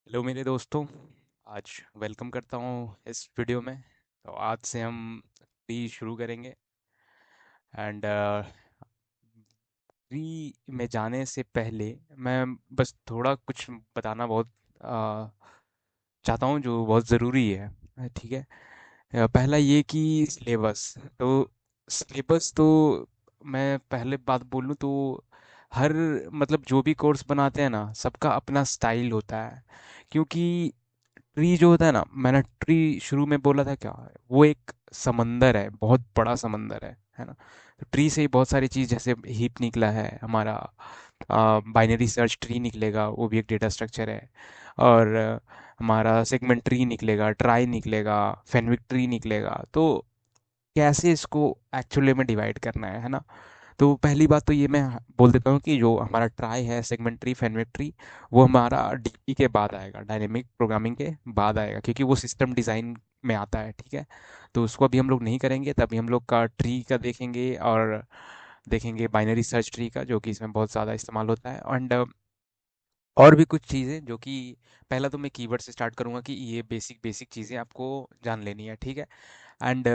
Hello मेरे दोस्तों। आज वेलकम करता हूँ इस वीडियो में। तो आज से हम ट्री शुरू करेंगे एंड ट्री में जाने से पहले मैं बस थोड़ा कुछ बताना बहुत अ, चाहता हूँ जो बहुत ज़रूरी है। ठीक है। पहला ये कि सिलेबस तो मैं पहले बात बोलूँ तो हर मतलब जो भी कोर्स बनाते हैं ना सबका अपना स्टाइल होता है। क्योंकि ट्री जो होता है ना, मैंने ट्री शुरू में बोला था क्या, वो एक समंदर है, बहुत बड़ा समंदर है ना। तो ट्री से ही बहुत सारी चीज़, जैसे हीप निकला है हमारा, बाइनरी सर्च ट्री निकलेगा, वो भी एक डेटा स्ट्रक्चर है। और हमारा सेगमेंट ट्री निकलेगा, ट्राई निकलेगा, फेनविक ट्री निकलेगा। तो कैसे इसको एक्चुअली में डिवाइड करना है ना। तो पहली बात तो ये मैं बोल देता हूँ कि जो हमारा ट्राई है, सेगमेंट्री फेनमेट्री, वो हमारा डीपी के बाद आएगा, डायनेमिक प्रोग्रामिंग के बाद आएगा, क्योंकि वो सिस्टम डिज़ाइन में आता है। ठीक है। तो उसको अभी हम लोग नहीं करेंगे, तभी हम लोग का ट्री का देखेंगे, और देखेंगे बाइनरी सर्च ट्री का, जो कि इसमें बहुत ज़्यादा इस्तेमाल होता है। एंड और भी कुछ चीज़ें जो कि पहला तो मैं कीवर्ड से स्टार्ट करूँगा कि ये बेसिक बेसिक चीज़ें आपको जान लेनी है। ठीक है। एंड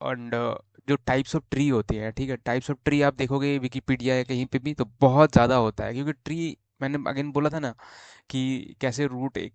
एंड जो टाइप्स ऑफ ट्री होती है, ठीक है, टाइप्स ऑफ ट्री आप देखोगे विकिपीडिया या कहीं पे भी तो बहुत ज़्यादा होता है। क्योंकि ट्री, मैंने अगेन बोला था ना कि कैसे रूट एक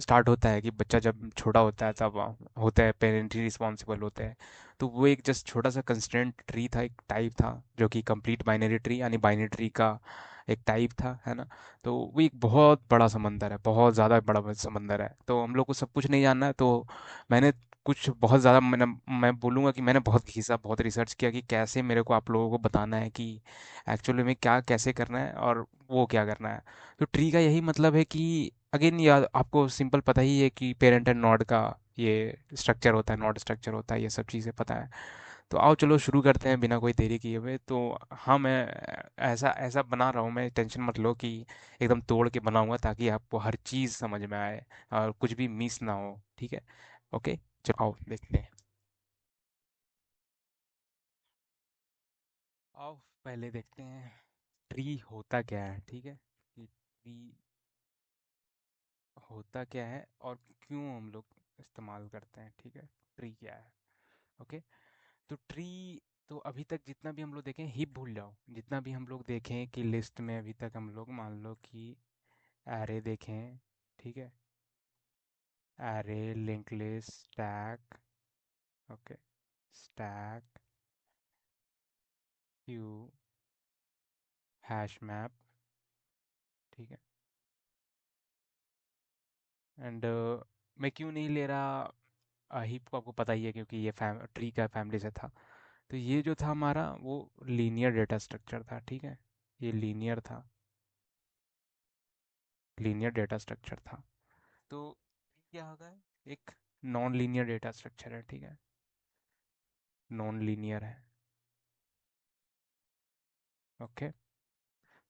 स्टार्ट होता है, कि बच्चा जब छोटा होता है तब होता है, पेरेंट ही रिस्पॉन्सिबल होते हैं। तो वो एक जस्ट छोटा सा कंस्ट्रेंट ट्री था, एक टाइप था, जो कि कंप्लीट बाइनरी ट्री यानी बाइनरी ट्री का एक टाइप था, है ना। तो वो एक बहुत बड़ा समंदर है, बहुत ज़्यादा बड़ा समंदर है। तो हम लोग को सब कुछ नहीं जानना है। तो मैंने कुछ बहुत ज़्यादा मैं बोलूँगा कि मैंने बहुत घिसा, बहुत रिसर्च किया कि कैसे मेरे को आप लोगों को बताना है कि एक्चुअली में क्या कैसे करना है और वो क्या करना है। तो ट्री का यही मतलब है कि अगेन यार आपको सिंपल पता ही है कि पेरेंट एंड नोड का ये स्ट्रक्चर होता है, नोड स्ट्रक्चर होता है, ये सब चीज़ें पता है। तो आओ चलो शुरू करते हैं बिना कोई देरी किए हुए। तो हाँ, मैं ऐसा ऐसा बना रहा हूँ, मैं टेंशन मत लो कि एकदम तोड़ के बनाऊंगा, ताकि आपको हर चीज़ समझ में आए और कुछ भी मिस ना हो। ठीक है। ओके, चलो आओ देखते हैं। आओ पहले देखते हैं ट्री होता क्या है। ठीक है, कि ट्री होता क्या है और क्यों हम लोग इस्तेमाल करते हैं। ठीक है, ट्री क्या है। ओके। तो ट्री, तो अभी तक जितना भी हम लोग देखें, हिप भूल जाओ, जितना भी हम लोग देखें कि लिस्ट में अभी तक हम लोग मान लो कि एरे देखें। ठीक है, array, link list, stack, okay, stack, Q, hash map. ठीक है। एंड मैं क्यों नहीं ले रहा हीप को, आपको पता ही है, क्योंकि ये ट्री का फैमिली से था। तो ये जो था हमारा वो लीनियर डेटा स्ट्रक्चर था। ठीक है, ये लीनियर था, लीनियर डेटा स्ट्रक्चर था। तो क्या होगा, एक नॉन लीनियर डेटा स्ट्रक्चर है। ठीक है, नॉन लीनियर है। ओके,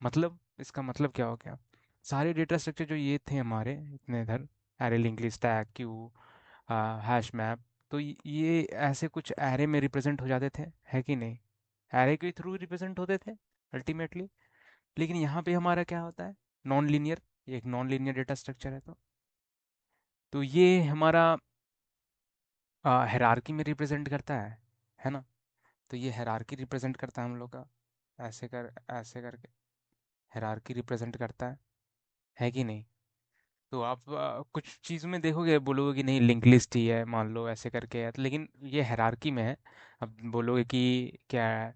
मतलब इसका मतलब क्या हो गया, सारे डेटा स्ट्रक्चर जो ये थे हमारे इतने इधर, array, link list, tag, Q, hash map, तो ये ऐसे कुछ एरे में रिप्रेजेंट हो जाते थे, है कि नहीं। एरे के थ्रू रिप्रेजेंट होते थे अल्टीमेटली। लेकिन यहाँ पे हमारा क्या होता है, नॉन लीनियर, ये एक नॉन लीनियर डेटा स्ट्रक्चर है। तो ये हमारा हायरार्की में रिप्रेजेंट करता है ना। तो ये हायरार्की रिप्रेजेंट करता है हम लोग का, ऐसे करके हायरार्की रिप्रेजेंट करता है कि नहीं। तो आप कुछ चीज़ में देखोगे, बोलोगे कि नहीं लिंक लिस्ट ही है, मान लो ऐसे करके है, तो लेकिन ये हायरार्की में है। अब बोलोगे कि क्या है,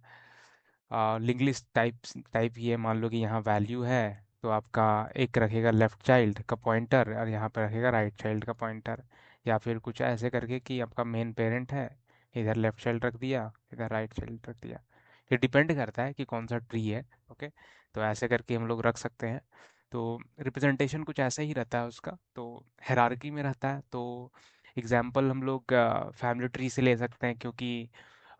लिंक लिस्ट टाइप ये, मान लो कि यहाँ वैल्यू है, तो आपका एक रखेगा लेफ्ट चाइल्ड का पॉइंटर और यहाँ पे रखेगा राइट चाइल्ड का पॉइंटर। या फिर कुछ ऐसे करके कि आपका मेन पेरेंट है, इधर लेफ्ट चाइल्ड रख दिया, इधर राइट चाइल्ड रख दिया। ये डिपेंड करता है कि कौन सा ट्री है। ओके, तो ऐसे करके हम लोग रख सकते हैं। तो रिप्रेजेंटेशन कुछ ऐसा ही रहता है उसका, तो हायरार्की में रहता है। तो एग्जाम्पल हम लोग फैमिली ट्री से ले सकते हैं, क्योंकि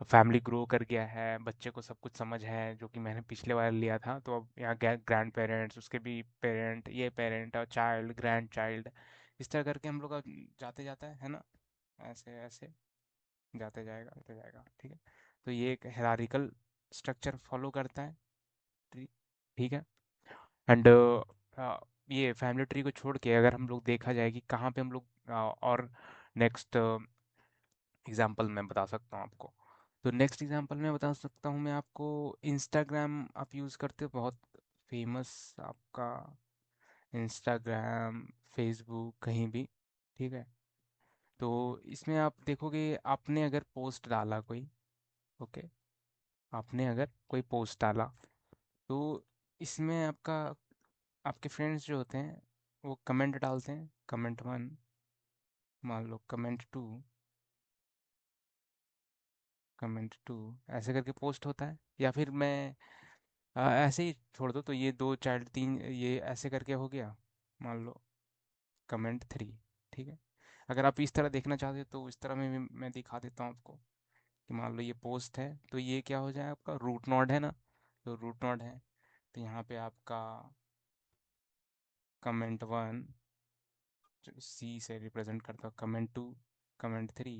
फैमिली ग्रो कर गया है, बच्चे को सब कुछ समझ है, जो कि मैंने पिछले बार लिया था। तो अब यहाँ ग्रैंड पेरेंट्स, उसके भी पेरेंट, ये पेरेंट और चाइल्ड, ग्रैंड चाइल्ड, इस तरह करके हम लोग का जाते जाता है ना, ऐसे ऐसे जाते जाएगा। ठीक है। तो ये एक हायरार्किकल स्ट्रक्चर फॉलो करता है ट्री। ठीक है। एंड ये फैमिली ट्री को छोड़ के अगर हम लोग देखा जाए कि कहाँ पे हम लोग और नेक्स्ट एग्जाम्पल मैं बता सकता हूँ आपको। तो नेक्स्ट एग्जाम्पल मैं बता सकता हूँ मैं आपको, इंस्टाग्राम आप यूज़ करते हो, बहुत फेमस आपका इंस्टाग्राम, फेसबुक, कहीं भी, ठीक है। तो इसमें आप देखोगे, आपने अगर पोस्ट डाला कोई, ओके, आपने अगर कोई पोस्ट डाला, तो इसमें आपका, आपके फ्रेंड्स जो होते हैं वो कमेंट डालते हैं, कमेंट वन, मान लो कमेंट टू, कमेंट टू, ऐसे करके पोस्ट होता है। या फिर मैं ऐसे ही छोड़ दो, तो ये दो चाइल्ड तीन, ये ऐसे करके हो गया, मान लो कमेंट थ्री, ठीक है। अगर आप इस तरह देखना चाहते हो तो इस तरह में भी मैं दिखा देता हूँ आपको, कि मान लो ये पोस्ट है, तो ये क्या हो जाए, आपका रूट नोड है ना, तो रूट नोड है, तो यहाँ पे आपका कमेंट वन सी से रिप्रेजेंट करता हूँ, comment two, comment three,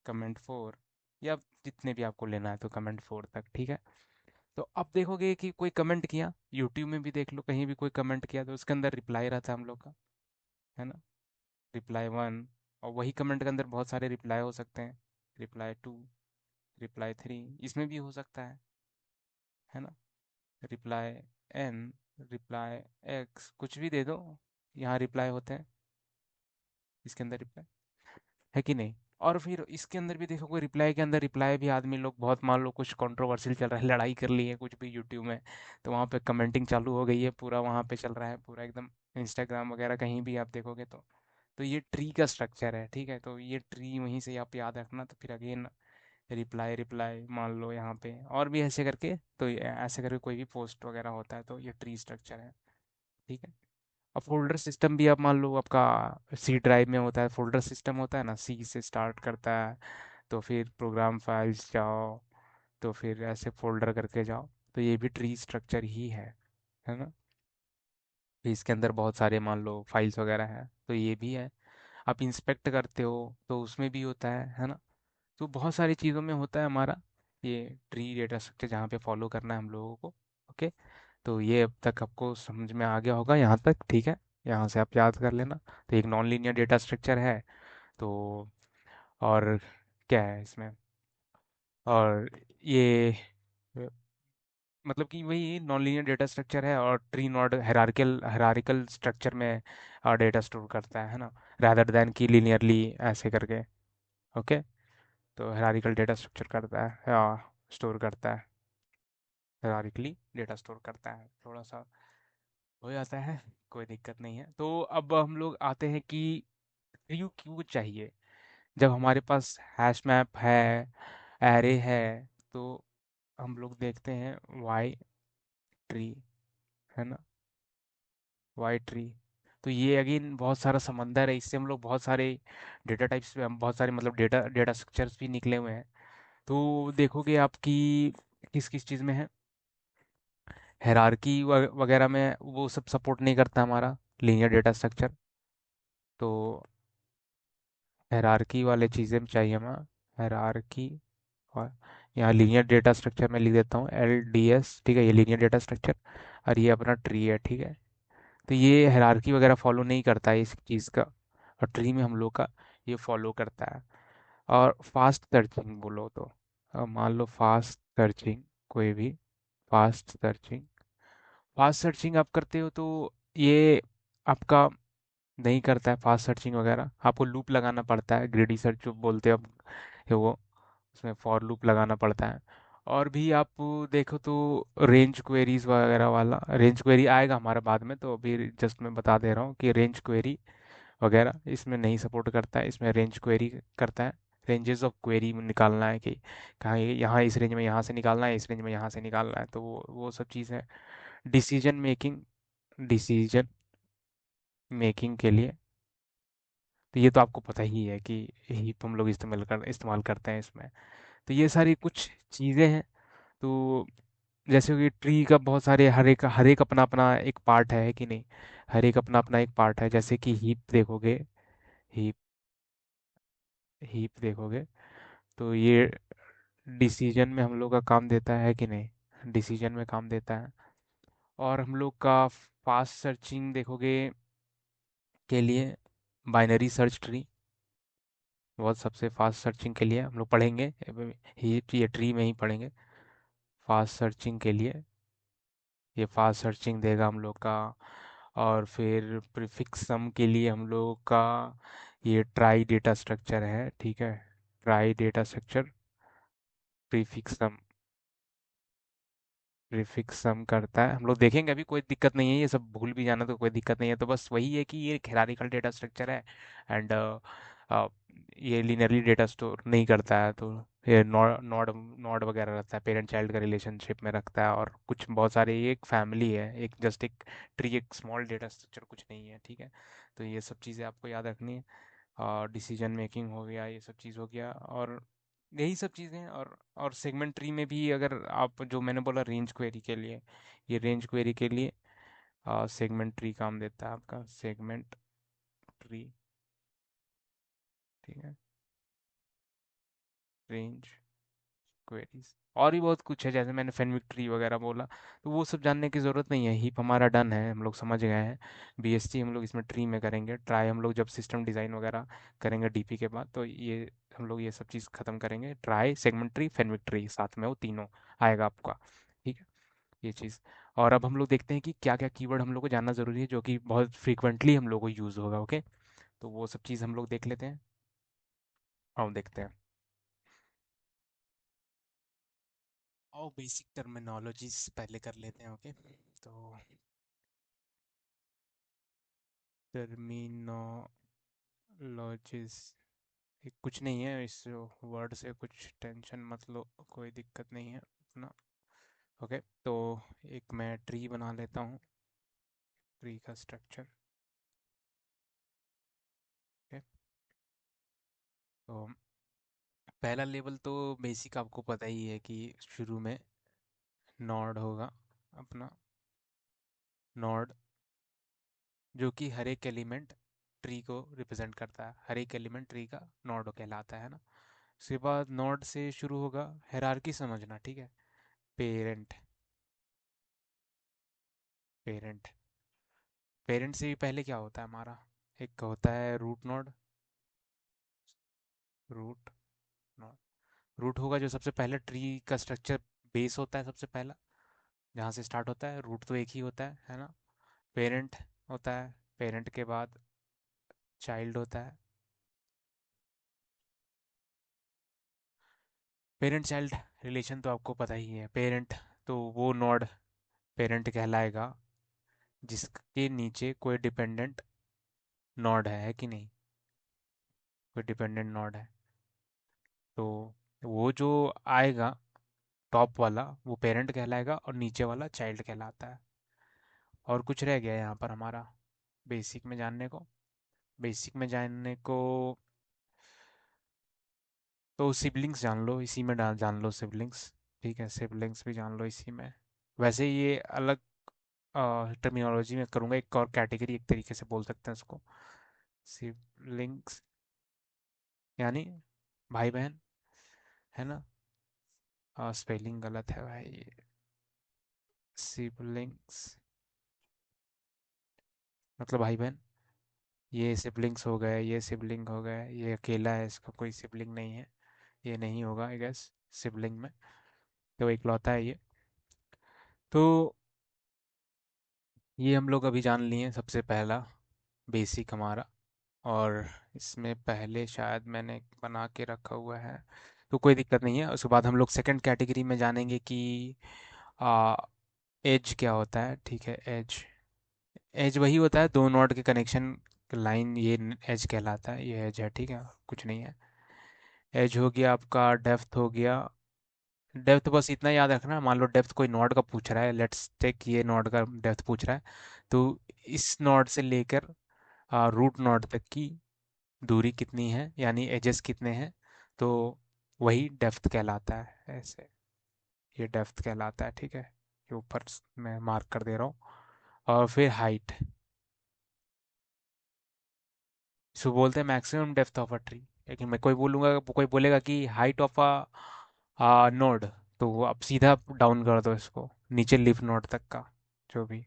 comment four, या जितने भी आपको लेना है तो कमेंट फोर तक, ठीक है। तो अब देखोगे कि कोई कमेंट किया, यूट्यूब में भी देख लो, कहीं भी कोई कमेंट किया तो उसके अंदर रिप्लाई रहता है हम लोग का, है ना, रिप्लाई वन, और वही कमेंट के अंदर बहुत सारे रिप्लाई हो सकते हैं, रिप्लाई टू, रिप्लाई थ्री, इसमें भी हो सकता है ना, रिप्लाई एन, रिप्लाई एक्स, कुछ भी दे दो, यहाँ रिप्लाई होते हैं, इसके अंदर रिप्लाई, है कि नहीं। और फिर इसके अंदर भी देखोगे, रिप्लाई के अंदर रिप्लाई भी आदमी लोग बहुत, मान लो कुछ कंट्रोवर्शियल चल रहा है, लड़ाई कर ली है कुछ भी यूट्यूब में, तो वहाँ पे कमेंटिंग चालू हो गई है, पूरा वहाँ पे चल रहा है पूरा एकदम, इंस्टाग्राम वगैरह कहीं भी आप देखोगे तो ये ट्री का स्ट्रक्चर है, ठीक है। तो ये ट्री वहीं से आप याद रखना, तो फिर अगेन रिप्लाई रिप्लाई, मान लो यहाँ पे और भी ऐसे करके, तो ऐसे करके कोई भी पोस्ट वगैरह होता है, तो ये ट्री स्ट्रक्चर है, ठीक है। अब फोल्डर सिस्टम भी आप मान लो आपका सी ड्राइव में होता है, फोल्डर सिस्टम होता है ना, सी से स्टार्ट करता है, तो फिर प्रोग्राम फाइल्स जाओ, तो फिर ऐसे फोल्डर करके जाओ, तो ये भी ट्री स्ट्रक्चर ही है ना। फिर इसके अंदर बहुत सारे मान लो फाइल्स वगैरह हैं, तो ये भी है। आप इंस्पेक्ट करते हो तो उसमें भी होता है ना। तो बहुत सारी चीज़ों में होता है हमारा ये ट्री डेटा स्ट्रक्चर, जहाँ पे फॉलो करना है हम लोगों को, ओके। तो ये अब तक आपको समझ में आ गया होगा यहाँ तक, ठीक है। यहाँ से आप याद कर लेना। तो एक नॉन लीनियर डेटा स्ट्रक्चर है, तो और क्या है इसमें, और ये मतलब कि वही नॉन लीनियर डेटा स्ट्रक्चर है, और tree not hierarchical hierarchical structure में डेटा स्टोर करता है ना, रादर देन कि लीनियरली ऐसे करके, ओके। तो हायरार्किकल डेटा स्ट्रक्चर करता है या स्टोर करता है, हायरार्किकली डेटा स्टोर करता है, थोड़ा सा हो जाता है, कोई दिक्कत नहीं है। तो अब हम लोग आते हैं कि ट्री क्यों चाहिए, जब हमारे पास हैश मैप है, एरे है, तो हम लोग देखते हैं वाई ट्री, है ना, वाई ट्री। तो ये अगेन बहुत सारा समंदर है, इससे हम लोग बहुत सारे डेटा टाइप्स, बहुत सारे मतलब डेटा डेटा स्ट्रक्चर्स भी निकले हुए हैं। तो देखोगे आपकी किस किस चीज़ में है, हायरार्की वगैरह में वो सब सपोर्ट नहीं करता हमारा लीनियर डेटा स्ट्रक्चर, तो हायरार्की वाले चीज़ें चाहिए हमें, हायरार्की। और यहाँ लीनियर डेटा स्ट्रक्चर में लिख देता हूँ LDS, ठीक है, ये लीनियर डेटा स्ट्रक्चर, और ये अपना ट्री है, ठीक है। तो ये हायरार्की वगैरह फॉलो नहीं करता है इस चीज़ का, और ट्री में हम लोग का ये फॉलो करता है। और फास्ट सर्चिंग बोलो तो, मान लो फास्ट सर्चिंग, कोई भी फास्ट सर्चिंग, फास्ट सर्चिंग आप करते हो, तो ये आपका नहीं करता है फास्ट सर्चिंग वगैरह, आपको लूप लगाना पड़ता है, ग्रीडी सर्च जो बोलते हैं अब, है वो, उसमें फॉर लूप लगाना पड़ता है। और भी आप देखो तो रेंज क्वेरीज वगैरह वाला, रेंज क्वेरी आएगा हमारा बाद में, तो अभी जस्ट मैं बता दे रहा हूँ कि रेंज क्वेरी वगैरह इसमें नहीं सपोर्ट करता है, इसमें रेंज क्वेरी करता है, रेंजेस ऑफ क्वेरी में निकालना है कि कहाँ यहाँ इस रेंज में यहाँ से निकालना है, इस रेंज में यहाँ से निकालना है, तो वो सब चीज़ है। डिसीजन मेकिंग, डिसीजन मेकिंग के लिए, तो ये तो आपको पता ही है कि हीप हम लोग इस्तेमाल करते हैं इसमें। तो ये सारी कुछ चीज़ें हैं। तो जैसे कि ट्री का बहुत सारे, हर एक अपना अपना एक पार्ट है कि नहीं, हर एक अपना अपना एक पार्ट है। जैसे कि हीप देखोगे, हीप हीप देखोगे, तो ये डिसीजन में हम लोग का काम देता है कि नहीं, डिसीजन में काम देता है। और हम लोग का फास्ट सर्चिंग देखोगे के लिए बाइनरी सर्च ट्री बहुत सबसे फास्ट सर्चिंग के लिए हम लोग पढ़ेंगे। ये ट्री में ही पढ़ेंगे फास्ट सर्चिंग के लिए। ये फास्ट सर्चिंग देगा हम लोग का। और फिर प्रीफिक्स सम के लिए हम लोगों का ये ट्राई डेटा स्ट्रक्चर है, ठीक है। ट्राई डेटा स्ट्रक्चर प्रीफिक्स सम, प्रीफिक्स सम करता है। हम लोग देखेंगे, अभी कोई दिक्कत नहीं है, ये सब भूल भी जाना तो कोई दिक्कत नहीं है। तो बस वही है कि ये एक हायरार्किकल डेटा स्ट्रक्चर है। एंड ये लिनियरली डेटा स्टोर नहीं करता है। तो ये नॉड नॉड नॉड वगैरह रहता है, पेरेंट चाइल्ड का रिलेशनशिप में रखता है। और कुछ बहुत सारे, ये एक फैमिली है, एक जस्ट एक ट्री, एक स्मॉल डेटा स्ट्रक्चर कुछ नहीं है, ठीक है। तो ये सब चीज़ें आपको याद रखनी है। और डिसीजन मेकिंग हो गया, ये सब चीज़ हो गया। और यही सब चीज़ें। और सेगमेंट ट्री में भी अगर आप, जो मैंने बोला रेंज क्वेरी के लिए, ये रेंज क्वेरी के लिए सेगमेंट ट्री काम देता है, आपका सेगमेंट ट्री, ठीक है। रेंज क्वेरीज और भी बहुत कुछ है, जैसे मैंने फेनविक ट्री वगैरह बोला। तो वो सब जानने की ज़रूरत नहीं है, हीप हमारा डन है, हम लोग समझ गए हैं। बीएसटी हम लोग इसमें ट्री में करेंगे। ट्राई हम लोग जब सिस्टम डिज़ाइन वगैरह करेंगे डीपी के बाद, तो ये हम लोग ये सब चीज़ ख़त्म करेंगे। ट्राई, सेगमेंट ट्री, फेनविक ट्री, साथ में वो तीनों आएगा आपका, ठीक है। ये चीज़। और अब हम लोग देखते हैं कि क्या क्या कीवर्ड हम लोग को जानना ज़रूरी है, जो कि बहुत फ्रीक्वेंटली हम लोग को यूज़ होगा, ओके। तो वो सब चीज़ हम लोग देख लेते हैं और देखते हैं। और बेसिक टर्मिनोलॉजीज पहले कर लेते हैं, ओके। तो टर्मिनोलॉजीज कुछ नहीं है, इस वर्ड से कुछ टेंशन मत लो, कोई दिक्कत नहीं है अपना, ओके। तो एक मैं ट्री बना लेता हूँ, ट्री का स्ट्रक्चर, ओके। तो पहला लेवल तो बेसिक आपको पता ही है कि शुरू में नोड होगा अपना, नोड, जो कि हर एक एलिमेंट ट्री को रिप्रेजेंट करता है। हर एक एलिमेंट ट्री का नोड कहलाता है ना। उसके बाद नोड से शुरू होगा हायरार्की, समझना, ठीक है। पेरेंट, पेरेंट, पेरेंट से भी पहले क्या होता है हमारा, एक होता है root node, root node. Root होगा जो सबसे पहले ट्री का स्ट्रक्चर बेस होता है, सबसे पहला जहाँ से स्टार्ट होता है। रूट तो एक ही होता है ना। पेरेंट होता है, पेरेंट के बाद चाइल्ड होता है। पेरेंट चाइल्ड रिलेशन तो आपको पता ही है। पेरेंट तो वो नोड पेरेंट कहलाएगा जिसके नीचे कोई डिपेंडेंट नोड है कि नहीं, कोई डिपेंडेंट नोड है। तो वो जो आएगा टॉप वाला, वो पेरेंट कहलाएगा, और नीचे वाला चाइल्ड कहलाता है। और कुछ रह गया यहाँ पर हमारा बेसिक में जानने को, बेसिक में जानने को। तो सिबलिंग्स जान लो, इसी में जान लो सिबलिंग्स, ठीक है। सिबलिंग्स भी जान लो इसी में। वैसे ये अलग टर्मिनोलॉजी में करूँगा, एक और कैटेगरी एक तरीके से बोल सकते हैं उसको। सिबलिंग्स यानी भाई बहन, है ना। स्पेलिंग गलत है भाई। सिबलिंग्स मतलब भाई बहन। ये सिबलिंग्स हो गए, ये सिबलिंग हो गए, ये अकेला है, इसका कोई सिबलिंग नहीं है, ये नहीं होगा आई गेस सिबलिंग में। तो इकलौता है ये। तो ये हम लोग अभी जान लिए सबसे पहला बेसिक हमारा। और इसमें पहले शायद मैंने बना के रखा हुआ है, तो कोई दिक्कत नहीं है। उसके बाद हम लोग सेकंड कैटेगरी में जानेंगे कि आ, एज क्या होता है, ठीक है। एज, एज वही होता है दो नोड के कनेक्शन लाइन, ये एज कहलाता है, ये एज है, ठीक है, कुछ नहीं है। एज हो गया आपका, डेप्थ हो गया। डेप्थ बस इतना याद रखना, मान लो डेप्थ कोई नोड का पूछ रहा है, लेट्स टेक ये नोड का डेप्थ पूछ रहा है, तो इस नोड से लेकर रूट नोड तक की दूरी कितनी है, यानी एजेस कितने हैं, तो वही डेप्थ कहलाता है। ऐसे ये डेप्थ कहलाता है, ठीक है। ये ऊपर मैं मार्क कर दे रहा हूँ। और फिर हाइट, इसको बोलते हैं maximum depth of a tree. लेकिन मैं कोई बोलूँगा, कोई बोलेगा कि हाइट ऑफ अ नोड, तो वो आप सीधा डाउन कर दो इसको नीचे लीफ नोड तक का, जो भी।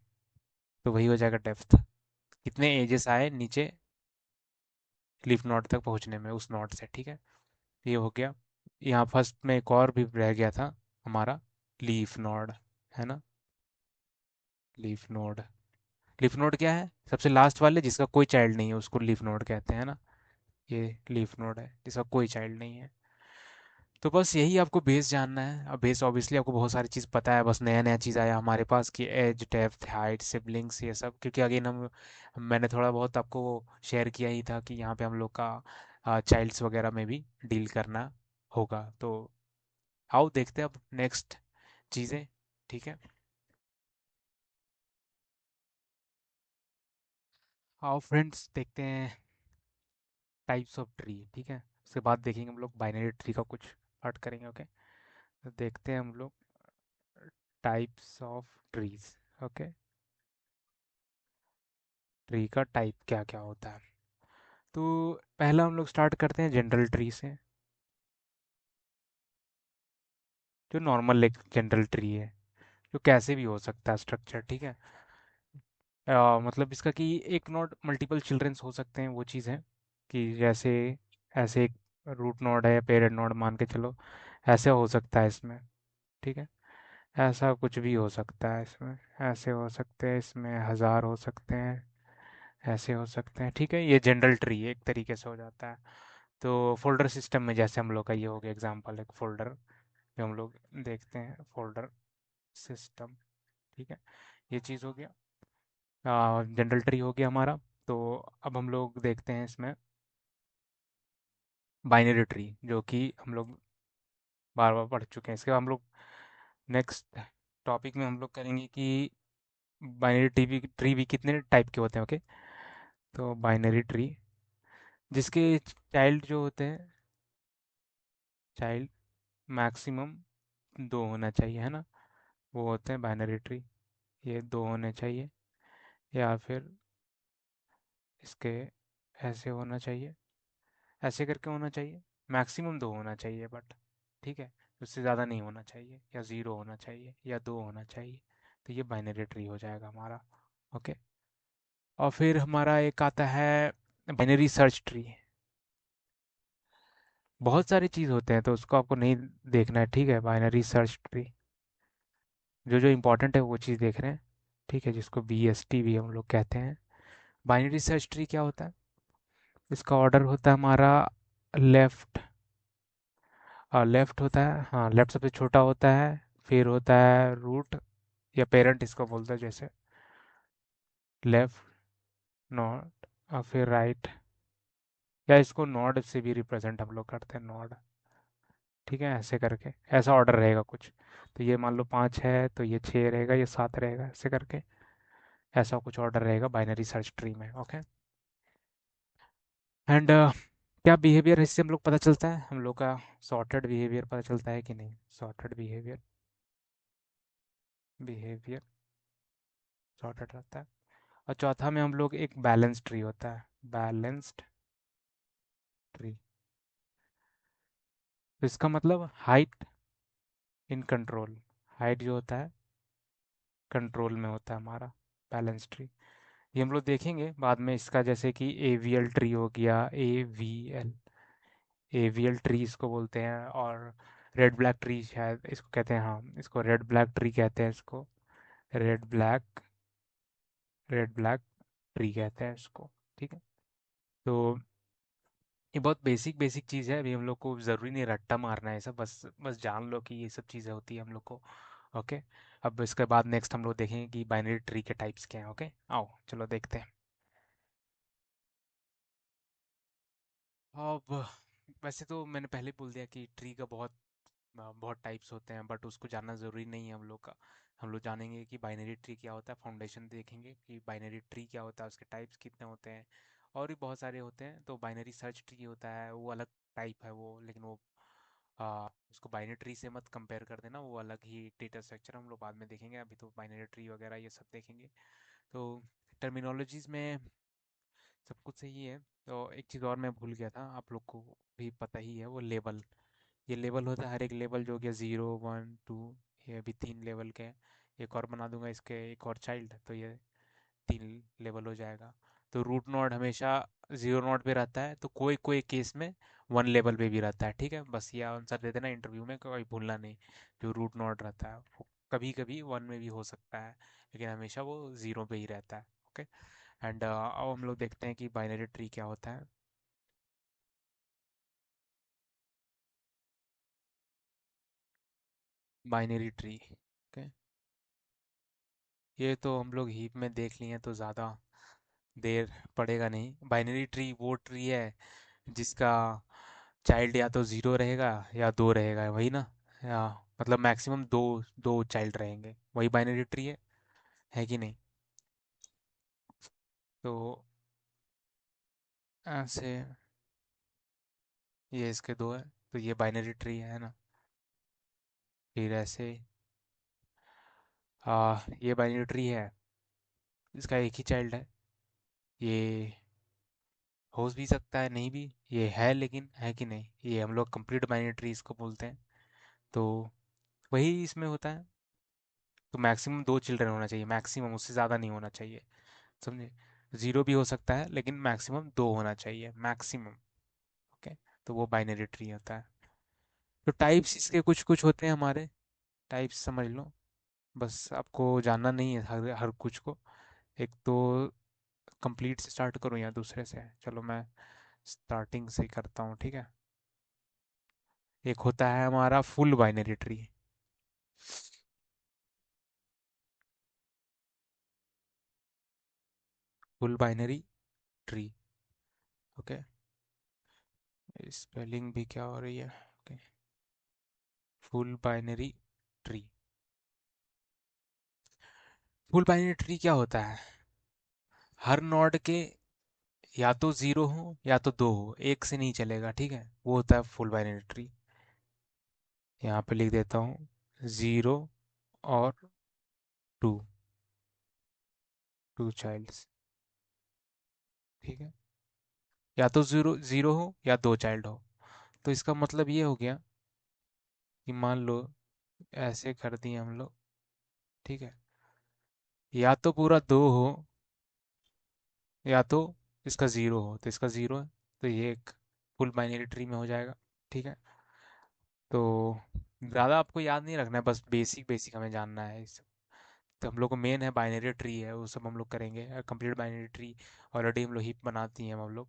तो वही हो जाएगा डेप्थ, कितने एजेस आए नीचे लीफ नोड तक पहुंचने में उस नोड से, ठीक है। ये हो गया। यहाँ फर्स्ट में एक और भी रह गया था हमारा, लीफ नोड, है ना। लीफ नोड, लीफ नोड क्या है, सबसे लास्ट वाले जिसका कोई चाइल्ड नहीं है उसको लीफ नोड कहते हैं ना। ये लीफ नोड है जिसका कोई चाइल्ड नहीं है। तो बस यही आपको बेस जानना है। अब बेस ऑब्वियसली आपको बहुत सारी चीज़ पता है, बस नया नया चीज़ आया हमारे पास कि एज, डेप्थ, हाइट, सिबलिंग्स, ये सब, क्योंकि अगेन मैंने थोड़ा बहुत आपको शेयर किया ही था कि यहाँ पे हम लोग का चाइल्ड्स वगैरह में भी डील करना होगा। तो आओ देखते हैं अब नेक्स्ट चीज़ें, ठीक है। आओ फ्रेंड्स देखते हैं टाइप्स ऑफ ट्री, ठीक है। उसके बाद देखेंगे हम लोग बाइनरी ट्री का कुछ पार्ट करेंगे, ओके। तो देखते हैं हम लोग types of trees, okay. Tree का टाइप क्या क्या होता है। तो पहला हम लोग स्टार्ट करते हैं जनरल ट्री से, जो नॉर्मल एक जनरल ट्री है, जो कैसे भी हो सकता है स्ट्रक्चर, ठीक है। मतलब इसका कि एक नोड मल्टीपल चिल्ड्रंस हो सकते हैं, वो चीज़ है कि जैसे ऐसे एक रूट नोड है, पेरेंट नोड मान के चलो, ऐसे हो सकता है इसमें, ठीक है। ऐसा कुछ भी हो सकता है इसमें, ऐसे हो सकते हैं इसमें, हजार हो सकते हैं, ऐसे हो सकते हैं, ठीक है। ये जनरल ट्री एक तरीके से हो जाता है। तो फोल्डर सिस्टम में जैसे हम लोग का ये हो गया एग्जांपल, एक फोल्डर जो हम लोग देखते हैं, फोल्डर सिस्टम, ठीक है। ये चीज़ हो गया, जनरल ट्री हो गया हमारा। तो अब हम लोग देखते हैं इसमें बाइनरी ट्री, जो कि हम लोग बार बार पढ़ चुके हैं। इसके बाद हम लोग नेक्स्ट टॉपिक में हम लोग करेंगे कि बाइनरी ट्री भी कितने टाइप के होते हैं, ओके। तो बाइनरी ट्री जिसके चाइल्ड जो होते हैं, चाइल्ड मैक्सिमम दो होना चाहिए, है ना, वो होते हैं बाइनरी ट्री। ये दो होने चाहिए, या फिर इसके ऐसे होना चाहिए, ऐसे करके होना चाहिए। मैक्सिमम दो होना चाहिए बट, ठीक है, उससे ज़्यादा नहीं होना चाहिए, या ज़ीरो होना चाहिए, या दो होना चाहिए। तो ये बाइनरी ट्री हो जाएगा हमारा, ओके। और फिर हमारा एक आता है बाइनरी सर्च ट्री। बहुत सारी चीज़ होते हैं तो उसको आपको नहीं देखना है, ठीक है। बाइनरी सर्च ट्री जो जो इम्पोर्टेंट है वो चीज़ देख रहे हैं, ठीक है, जिसको BST भी हम लोग कहते हैं। बाइनरी सर्च ट्री क्या होता है, इसका ऑर्डर होता है हमारा लेफ्ट, लेफ्ट होता है, हाँ लेफ्ट सबसे छोटा होता है, फिर होता है रूट या पेरेंट इसको बोलते हैं, जैसे लेफ्ट, नॉट, और फिर राइट, या इसको नॉड से भी रिप्रेजेंट हम लोग करते हैं, नॉड, ठीक है। ऐसे करके ऐसा ऑर्डर रहेगा कुछ। तो ये मान लो 5 है तो ये 6 रहेगा, ये 7 रहेगा, ऐसे करके ऐसा कुछ ऑर्डर रहेगा बाइनरी सर्च ट्री में, ओके। एंड क्या बिहेवियर है इससे हम लोग पता चलता है, हम लोग का सॉर्टेड बिहेवियर पता चलता है कि नहीं, सॉर्टेड बिहेवियर, बिहेवियर सॉर्टेड रहता है। और चौथा में हम लोग एक बैलेंस ट्री होता है, बैलेंस्ड ट्री। तो इसका मतलब हाइट इन कंट्रोल, हाइट जो होता है कंट्रोल में होता है हमारा, बैलेंस ट्री। ये हम लोग देखेंगे बाद में इसका, जैसे कि AVL ट्री हो गया, AVL, AVL ट्री इसको बोलते हैं। और रेड ब्लैक ट्री शायद इसको कहते हैं, हाँ इसको रेड ब्लैक ट्री कहते हैं, इसको red black, red black tree कहते हैं इसको, ठीक है। तो ये बहुत बेसिक बेसिक चीज़ है, अभी हम लोग को ज़रूरी नहीं रट्टा मारना है सब, बस बस जान लो कि ये सब चीज़ें होती है हम लोग को, ओके। अब इसके बाद नेक्स्ट हम लोग देखेंगे कि बाइनरी ट्री के टाइप्स क्या हैं, ओके। आओ चलो देखते हैं। अब वैसे तो मैंने पहले बोल दिया कि ट्री का बहुत टाइप्स होते हैं, बट उसको जानना ज़रूरी नहीं है हम लोग का। हम लोग जानेंगे कि बाइनरी ट्री क्या होता है, फाउंडेशन देखेंगे कि बाइनरी ट्री क्या होता है, उसके टाइप्स कितने होते हैं, और भी बहुत सारे होते हैं। तो बाइनरी सर्च ट्री होता है, वो अलग टाइप है वो, लेकिन वो उसको बाइनरी ट्री से मत कंपेयर कर देना, वो अलग ही डेटा स्ट्रक्चर हम लोग बाद में देखेंगे। अभी तो बाइनरी ट्री वगैरह ये सब देखेंगे। तो टर्मिनोलॉजीज में सब कुछ सही है। तो एक चीज़ और मैं भूल गया था, आप लोग को भी पता ही है, वो लेवल। ये लेवल होता है, हर एक लेवल जो कि 0 1 2, ये अभी 3 लेवल के हैं। एक और बना दूंगा इसके, एक और चाइल्ड, तो ये तीन लेवल हो जाएगा। तो रूट नोड हमेशा जीरो नोड पे रहता है, तो कोई कोई केस में वन लेवल पे भी रहता है। ठीक है, बस ये आंसर दे देना इंटरव्यू में, कोई भूलना नहीं। जो रूट नोड रहता है वो कभी कभी वन में भी हो सकता है, लेकिन हमेशा वो जीरो पे ही रहता है। ओके। एंड अब हम लोग देखते हैं कि बाइनरी ट्री क्या होता है। Binary tree, okay. ये तो हम लोग हीप में देख लिए हैं, तो ज़्यादा देर पड़ेगा नहीं। बाइनरी ट्री वो ट्री है जिसका चाइल्ड या तो ज़ीरो रहेगा या दो रहेगा, वही ना? या मतलब मैक्सिमम दो, दो चाइल्ड रहेंगे, वही बाइनरी ट्री है कि नहीं? तो ऐसे ये इसके दो है, तो ये बाइनरी ट्री है ना? फिर ऐसे ये बाइनरी ट्री है, इसका एक ही चाइल्ड है। ये हो भी सकता है, नहीं भी, ये है लेकिन, है कि नहीं? ये हम लोग कंप्लीट बाइनरी ट्री इसको बोलते हैं। तो वही इसमें होता है। तो मैक्सिमम दो चिल्ड्रन होना चाहिए, मैक्सिमम, उससे ज़्यादा नहीं होना चाहिए। समझे? जीरो भी हो सकता है लेकिन मैक्सिमम दो होना चाहिए, मैक्सिमम। ओके। तो वो बाइनरी ट्री होता है। तो टाइप्स इसके कुछ कुछ होते हैं हमारे, टाइप्स समझ लो। बस आपको जानना नहीं है हर हर कुछ को। एक तो कंप्लीट से स्टार्ट करूँ या दूसरे से? चलो मैं स्टार्टिंग से ही करता हूँ, ठीक है। एक होता है हमारा full binary tree. Full binary tree, okay. Spelling भी क्या हो रही है? Okay. Full binary tree. Full binary tree क्या होता है? हर नोड के या तो जीरो हो या तो दो हो, एक से नहीं चलेगा, ठीक है? वो होता है फुल बाइनरी ट्री। यहाँ पे लिख देता हूँ, जीरो और टू, टू चाइल्ड्स, ठीक है। या तो जीरो जीरो हो या दो चाइल्ड हो। तो इसका मतलब ये हो गया कि मान लो ऐसे कर दिए हम लोग, ठीक है। या तो पूरा दो हो या तो इसका ज़ीरो हो, तो इसका ज़ीरो है, तो ये एक फुल बाइनरी ट्री में हो जाएगा, ठीक है। तो ज़्यादा आपको याद नहीं रखना है, बस बेसिक बेसिक हमें जानना है इस। तो हम लोग को मेन है बाइनरी ट्री है, वो सब हम लोग करेंगे। कंप्लीट बाइनरी ट्री ऑलरेडी हम लोग हीप बनाती हैं हम लोग।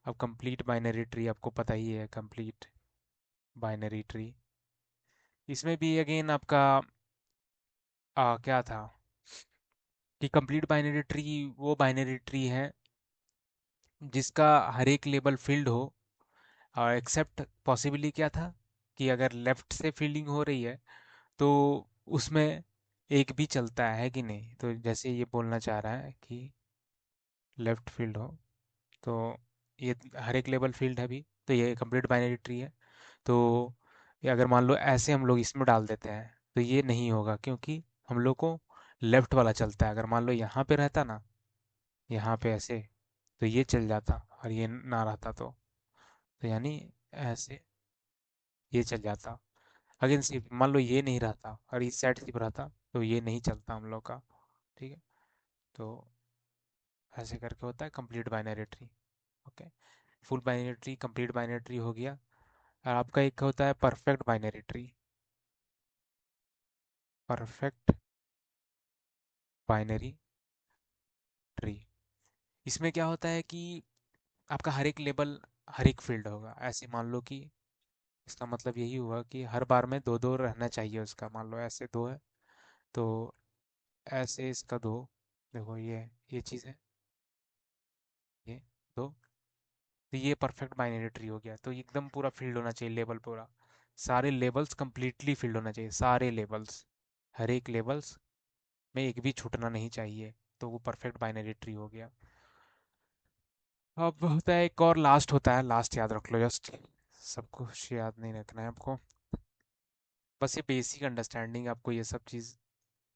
अब कंप्लीट बाइनरी ट्री आपको पता ही है, कंप्लीट बाइनरी ट्री। इसमें भी अगेन आपका क्या था कि कंप्लीट बाइनरी ट्री वो बाइनरी ट्री है जिसका हर एक लेबल फील्ड हो, और एक्सेप्ट पॉसिबली क्या था कि अगर लेफ्ट से फील्डिंग हो रही है तो उसमें एक भी चलता है कि नहीं? तो जैसे ये बोलना चाह रहा है कि लेफ्ट फील्ड हो, तो ये हर एक लेबल फील्ड है भी, तो ये कंप्लीट बाइनरी ट्री है। तो ये अगर मान लो ऐसे हम लोग इसमें डाल देते हैं तो ये नहीं होगा, क्योंकि हम लोग को लेफ्ट वाला चलता है। अगर मान लो यहाँ पे रहता ना, यहाँ पे ऐसे, तो ये चल जाता, और ये ना रहता तो यानी ऐसे ये चल जाता। अगर सिर्फ मान लो ये नहीं रहता और इस साइड सिर्फ रहता तो ये नहीं चलता हम लोग का, ठीक है। तो ऐसे करके होता है complete binary tree. Okay. Full binary tree, complete binary tree हो गया। और आपका एक होता है perfect binary tree. Perfect binary tree, इसमें क्या होता है कि आपका हर एक लेबल, हर एक फील्ड होगा। ऐसे मान लो कि इसका मतलब यही हुआ कि हर बार में दो दो रहना चाहिए उसका। मान लो ऐसे दो है, तो ऐसे इसका दो। देखो ये चीज़ है, ये दो। तो ये परफेक्ट बाइनरी ट्री हो गया। तो एकदम पूरा फील्ड होना चाहिए, लेवल पूरा, सारे लेवल्स कंप्लीटली फील्ड होना चाहिए, सारे लेवल्स, हर एक लेवल्स में एक भी छूटना नहीं चाहिए। तो वो परफेक्ट बाइनरी ट्री हो गया। अब होता है एक और लास्ट होता है, लास्ट याद रख लो जस्ट, सब कुछ याद नहीं रखना है आपको, बस ये बेसिक अंडरस्टैंडिंग। आपको ये सब चीज़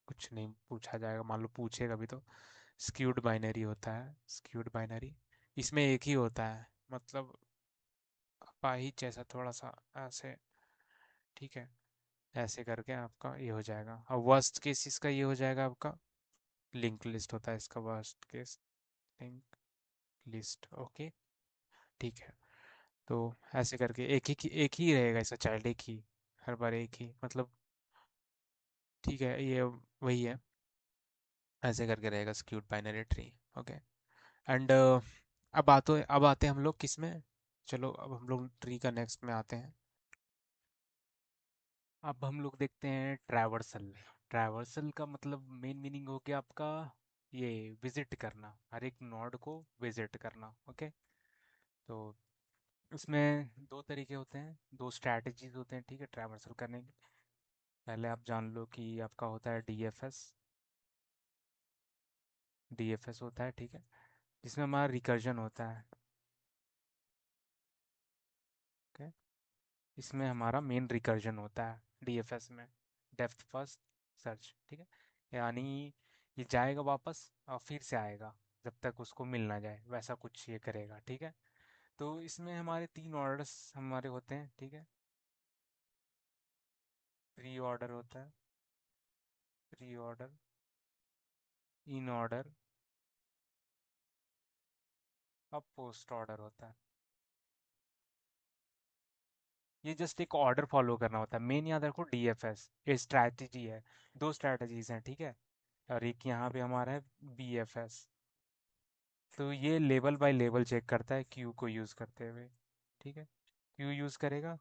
कुछ नहीं पूछा जाएगा, मान लो पूछेगा भी तो। स्क्यूड बाइनरी होता है, स्क्यूड बाइनरी, इसमें एक ही होता है, मतलब पाही जैसा थोड़ा सा ऐसे, ठीक है। ऐसे करके आपका ये हो जाएगा। और वर्स्ट केस इसका ये हो जाएगा आपका लिंक लिस्ट होता है इसका worst case. Link list, okay, ठीक है। तो ऐसे करके एक ही रहेगा इसका चाइल्ड, एक ही, हर बार एक ही, मतलब ठीक है, ये वही है। ऐसे करके रहेगा skewed binary tree. Okay. And अब आते हैं हम लोग किस में, चलो अब हम लोग ट्री का नेक्स्ट में आते हैं। अब हम लोग देखते हैं ट्रैवर्सल। ट्रैवर्सल का मतलब मेन मीनिंग हो गया आपका ये विजिट करना, हर एक नोड को विजिट करना। ओके। तो इसमें दो तरीके होते हैं, दो स्ट्रैटेजीज होते हैं, ठीक है, ट्रैवर्सल करने के। पहले आप जान लो कि आपका होता है डीएफएस। डीएफएस होता है, ठीक है, जिसमें हमारा रिकर्जन होता है। ओके। इसमें हमारा मेन रिकर्जन होता है डीएफएस में, डेप्थ फर्स्ट सर्च, ठीक है। यानी ये जाएगा वापस और फिर से आएगा जब तक उसको मिल ना जाए, वैसा कुछ ये करेगा, ठीक है। तो इसमें हमारे तीन ऑर्डर्स हमारे होते हैं, ठीक है। प्री ऑर्डर होता है, प्री ऑर्डर, इन ऑर्डर, अब पोस्ट ऑर्डर होता है। ये जस्ट एक ऑर्डर फॉलो करना होता है, मेन याद रखो डीएफएस ये स्ट्रैटेजी है। दो स्ट्रैटेजीज हैं, ठीक है। और एक यहाँ पे हमारा है बीएफएस। तो ये लेवल बाय लेवल चेक करता है क्यू को यूज़ करते हुए, ठीक है। क्यू यूज़ करेगा,